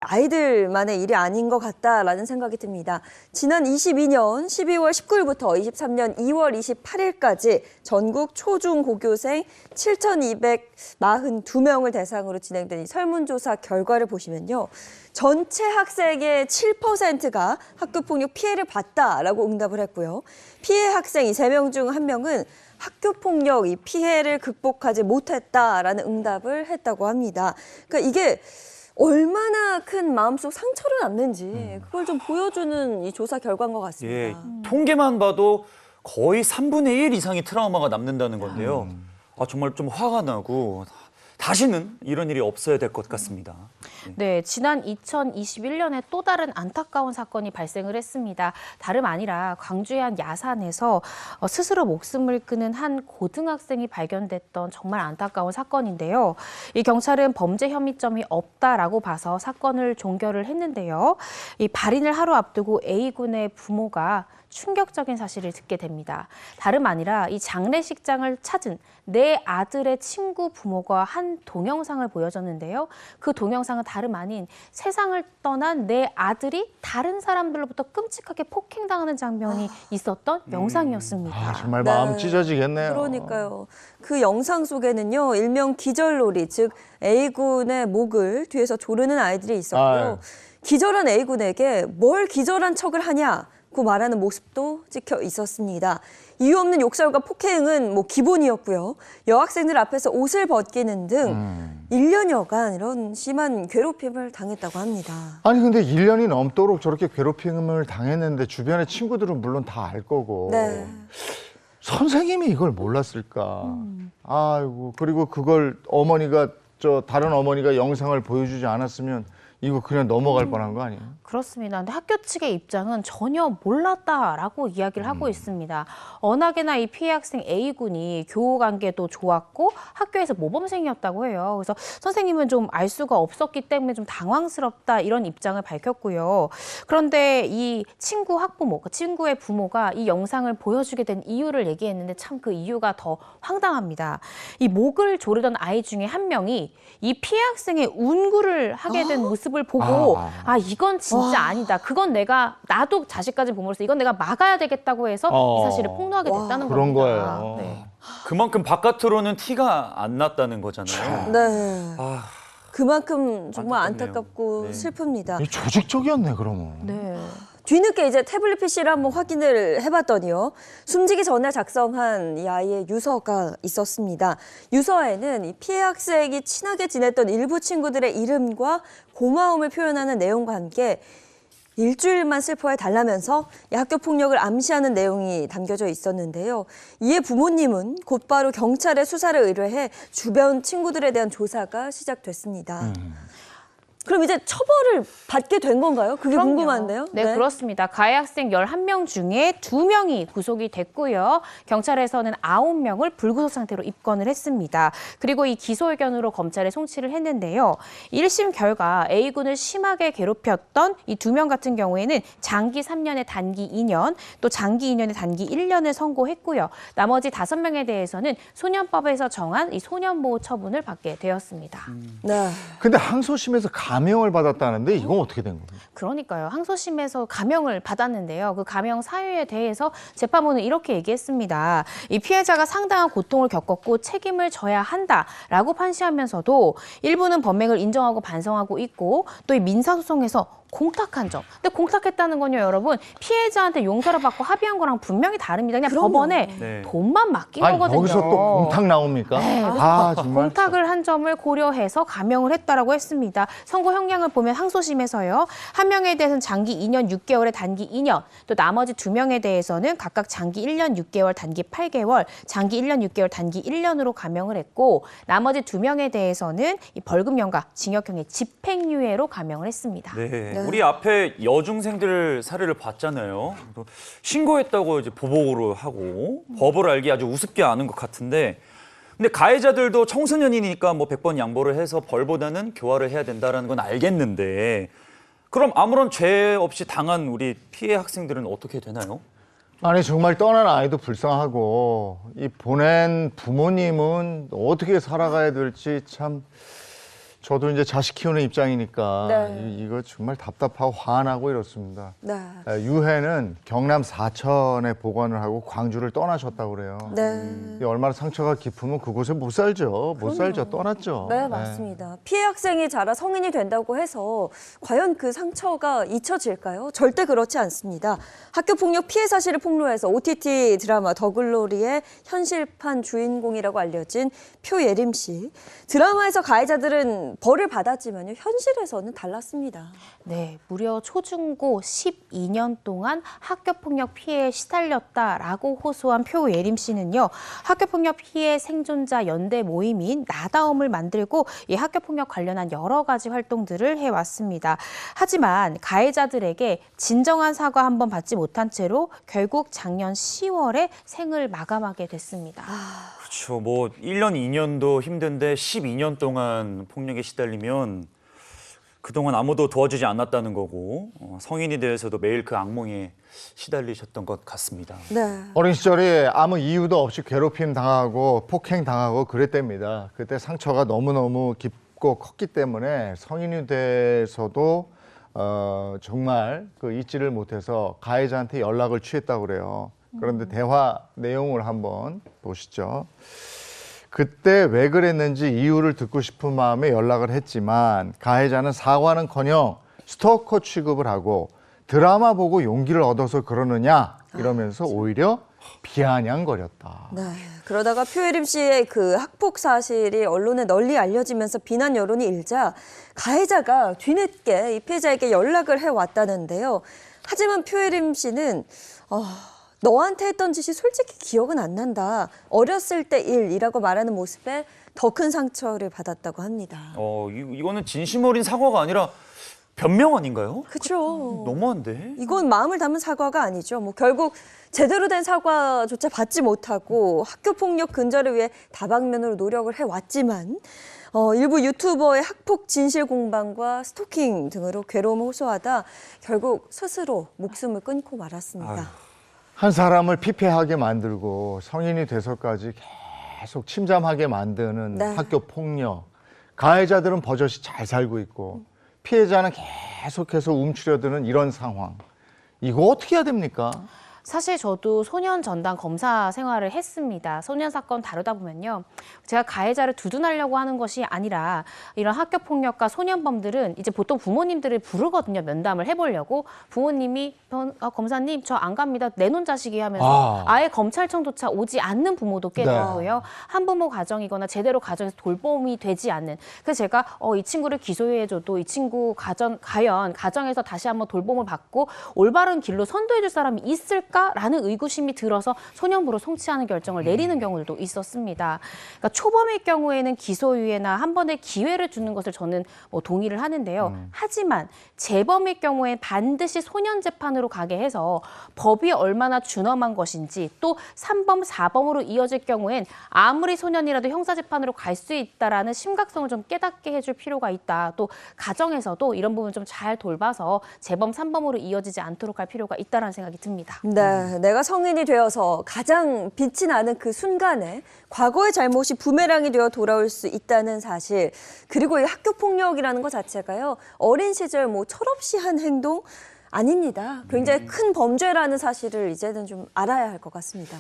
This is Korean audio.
아이들만의 일이 아닌 것 같다라는 생각이 듭니다. 지난 22년 12월 19일부터 23년 2월 28일까지 전국 초중고교생 7,242명을 대상으로 진행된 이 설문조사 결과를 보시면요. 전체 학생의 7%가 학교폭력 피해를 봤다라고 응답을 했고요. 피해 학생 이 3명 중 1명은 학교폭력 이 피해를 극복하지 못했다라는 응답을 했다고 합니다. 그러니까 이게 얼마나 큰 마음속 상처를 남는지 그걸 좀 보여주는 이 조사 결과인 것 같습니다. 예, 통계만 봐도 거의 3분의 1 이상이 트라우마가 남는다는 건데요. 정말 좀 화가 나고 다시는 이런 일이 없어야 될 것 같습니다. 네, 지난 2021년에 또 다른 안타까운 사건이 발생을 했습니다. 다름 아니라 광주의 한 야산에서 스스로 목숨을 끊은 한 고등학생이 발견됐던 정말 안타까운 사건인데요. 이 경찰은 범죄 혐의점이 없다라고 봐서 사건을 종결을 했는데요. 이 발인을 하루 앞두고 A군의 부모가 충격적인 사실을 듣게 됩니다. 다름 아니라 이 장례식장을 찾은 내 아들의 친구 부모가 한 동영상을 보여줬는데요. 그 동영상은 다름 아닌 세상을 떠난 내 아들이 다른 사람들로부터 끔찍하게 폭행당하는 장면이 있었던 영상이었습니다. 정말 마음 찢어지겠네요. 그러니까요. 그 영상 속에는요. 일명 기절놀이, 즉 A군의 목을 뒤에서 조르는 아이들이 있었고요. 기절한 A군에게 뭘 기절한 척을 하냐? 고 말하는 모습도 찍혀 있었습니다. 이유 없는 욕설과 폭행은 기본이었고요. 여학생들 앞에서 옷을 벗기는 등 1년여간 이런 심한 괴롭힘을 당했다고 합니다. 아니 근데 1년이 넘도록 저렇게 괴롭힘을 당했는데 주변의 친구들은 물론 다 알 거고 네. 선생님이 이걸 몰랐을까. 아이고 그리고 그걸 다른 어머니가 영상을 보여주지 않았으면 이거 그냥 넘어갈 뻔한 거 아니에요? 그렇습니다. 근데 학교 측의 입장은 전혀 몰랐다라고 이야기를 하고 있습니다. 워낙에나 이 피해 학생 A군이 교우 관계도 좋았고 학교에서 모범생이었다고 해요. 그래서 선생님은 좀 알 수가 없었기 때문에 좀 당황스럽다 이런 입장을 밝혔고요. 그런데 이 친구 학부모, 그 친구의 부모가 이 영상을 보여주게 된 이유를 얘기했는데 참 그 이유가 더 황당합니다. 이 목을 조르던 아이 중에 한 명이 이 피해 학생의 운구를 하게 된 모습을 보고 이건 진짜 아니다. 그건 나도 자식까지 부모로서 이건 내가 막아야 되겠다고 해서 이 사실을 폭로하게 됐다는 그런 겁니다. 거예요. 네. 그만큼 바깥으로는 티가 안 났다는 거잖아요. 네. 그만큼 정말 안타깝네요. 안타깝고 네. 슬픕니다. 조직적이었네 그러면. 네. 뒤늦게 이제 태블릿 PC를 한번 확인을 해봤더니요. 숨지기 전에 작성한 이 아이의 유서가 있었습니다. 유서에는 이 피해 학생이 친하게 지냈던 일부 친구들의 이름과 고마움을 표현하는 내용과 함께 일주일만 슬퍼해 달라면서 학교 폭력을 암시하는 내용이 담겨져 있었는데요. 이에 부모님은 곧바로 경찰에 수사를 의뢰해 주변 친구들에 대한 조사가 시작됐습니다. 그럼 이제 처벌을 받게 된 건가요? 그게 그럼요. 궁금한데요. 네, 그렇습니다. 가해 학생 11명 중에 2명이 구속이 됐고요. 경찰에서는 9명을 불구속 상태로 입건을 했습니다. 그리고 이 기소 의견으로 검찰에 송치를 했는데요. 1심 결과 A군을 심하게 괴롭혔던 이 2명 같은 경우에는 장기 3년에 단기 2년, 또 장기 2년에 단기 1년을 선고했고요. 나머지 5명에 대해서는 소년법에서 정한 이 소년보호 처분을 받게 되었습니다. 네. 근데 항소심에서 감형을 받았다는데 이건 어떻게 된 겁니까? 그러니까요. 항소심에서 감형을 받았는데요. 그 감형 사유에 대해서 재판부는 이렇게 얘기했습니다. 이 피해자가 상당한 고통을 겪었고 책임을 져야 한다라고 판시하면서도 일부는 범행을 인정하고 반성하고 있고 또 이 민사소송에서 공탁한 점. 근데 공탁했다는 건요, 여러분. 피해자한테 용서를 받고 합의한 거랑 분명히 다릅니다. 그냥 그럼요. 법원에 네. 돈만 맡긴 거거든요. 여기서 또 공탁 나옵니까? 네. 정말. 공탁을 한 점을 고려해서 감형을 했다라고 했습니다. 선고 형량을 보면 항소심에서요. 한 명에 대해서는 장기 2년 6개월에 단기 2년, 또 나머지 2명에 대해서는 각각 장기 1년 6개월, 단기 8개월, 장기 1년 6개월, 단기 1년으로 감형을 했고 나머지 2명에 대해서는 이 벌금형과 징역형의 집행유예로 감형을 했습니다. 네. 우리 앞에 여중생들 사례를 봤잖아요. 신고했다고 이제 보복으로 하고 법을 알기 아주 우습게 아는 것 같은데, 근데 가해자들도 청소년이니까 100번 양보를 해서 벌보다는 교화를 해야 된다는 건 알겠는데, 그럼 아무런 죄 없이 당한 우리 피해 학생들은 어떻게 되나요? 아니 정말 떠난 아이도 불쌍하고 이 보낸 부모님은 어떻게 살아가야 될지 참 저도 이제 자식 키우는 입장이니까 네. 이거 정말 답답하고 화나고 이렇습니다. 네. 유해는 경남 사천에 보관을 하고 광주를 떠나셨다고 그래요. 네. 이 얼마나 상처가 깊으면 그곳에 못 살죠. 못 살죠. 떠났죠. 네, 맞습니다. 피해 학생이 자라 성인이 된다고 해서 과연 그 상처가 잊혀질까요? 절대 그렇지 않습니다. 학교폭력 피해 사실을 폭로해서 OTT 드라마 더글로리의 현실판 주인공이라고 알려진 표예림 씨. 드라마에서 가해자들은 벌을 받았지만요, 현실에서는 달랐습니다. 네, 무려 초중고 12년 동안 학교폭력 피해에 시달렸다라고 호소한 표예림 씨는요, 학교폭력 피해 생존자 연대 모임인 나다움을 만들고 이 학교폭력 관련한 여러 가지 활동들을 해왔습니다. 하지만 가해자들에게 진정한 사과 한 번 받지 못한 채로 결국 작년 10월에 생을 마감하게 됐습니다. 그렇죠. 뭐 1년, 2년도 힘든데 12년 동안 폭력에 시달리면 그동안 아무도 도와주지 않았다는 거고 성인이 되어서도 매일 그 악몽에 시달리셨던 것 같습니다. 네. 어린 시절에 아무 이유도 없이 괴롭힘 당하고 폭행 당하고 그랬답니다. 그때 상처가 너무너무 깊고 컸기 때문에 성인이 돼서도 정말 그 잊지를 못해서 가해자한테 연락을 취했다고 그래요. 그런데 대화 내용을 한번 보시죠. 그때 왜 그랬는지 이유를 듣고 싶은 마음에 연락을 했지만 가해자는 사과는커녕 스토커 취급을 하고 드라마 보고 용기를 얻어서 그러느냐 이러면서 오히려 비아냥거렸다. 네. 그러다가 표예림 씨의 그 학폭 사실이 언론에 널리 알려지면서 비난 여론이 일자 가해자가 뒤늦게 이 피해자에게 연락을 해왔다는데요. 하지만 표예림 씨는 너한테 했던 짓이 솔직히 기억은 안 난다. 어렸을 때 일이라고 말하는 모습에 더 큰 상처를 받았다고 합니다. 이거는 진심 어린 사과가 아니라 변명 아닌가요? 그렇죠. 너무한데? 이건 마음을 담은 사과가 아니죠. 뭐 결국 제대로 된 사과조차 받지 못하고 학교 폭력 근절을 위해 다방면으로 노력을 해왔지만 일부 유튜버의 학폭 진실 공방과 스토킹 등으로 괴로움을 호소하다 결국 스스로 목숨을 끊고 말았습니다. 아유. 한 사람을 피폐하게 만들고 성인이 돼서까지 계속 침잠하게 만드는 네. 학교 폭력. 가해자들은 버젓이 잘 살고 있고 피해자는 계속해서 움츠려드는 이런 상황. 이거 어떻게 해야 됩니까? 사실 저도 소년 전담 검사 생활을 했습니다. 소년 사건 다루다 보면요. 제가 가해자를 두둔하려고 하는 것이 아니라 이런 학교폭력과 소년범들은 이제 보통 부모님들을 부르거든요. 면담을 해보려고. 부모님이 검사님 저 안 갑니다. 내놓은 자식이 하면서 아예 검찰청조차 오지 않는 부모도 꽤 네. 되고요. 한부모 가정이거나 제대로 가정에서 돌봄이 되지 않는. 그래서 제가 이 친구를 기소해줘도 이 친구 과연 가정에서 다시 한번 돌봄을 받고 올바른 길로 선도해줄 사람이 있을까? 라는 의구심이 들어서 소년부로 송치하는 결정을 내리는 경우들도 있었습니다. 그러니까 초범일 경우에는 기소유예나 한 번의 기회를 주는 것을 저는 동의를 하는데요. 하지만 재범일 경우엔 반드시 소년 재판으로 가게 해서 법이 얼마나 준엄한 것인지 또 3범, 4범으로 이어질 경우엔 아무리 소년이라도 형사재판으로 갈 수 있다라는 심각성을 좀 깨닫게 해줄 필요가 있다. 또 가정에서도 이런 부분 좀 잘 돌봐서 재범, 3범으로 이어지지 않도록 할 필요가 있다는 생각이 듭니다. 네, 내가 성인이 되어서 가장 빛이 나는 그 순간에 과거의 잘못이 부메랑이 되어 돌아올 수 있다는 사실, 그리고 이 학교 폭력이라는 것 자체가요, 어린 시절 뭐 철없이 한 행동 아닙니다. 굉장히 큰 범죄라는 사실을 이제는 좀 알아야 할 것 같습니다.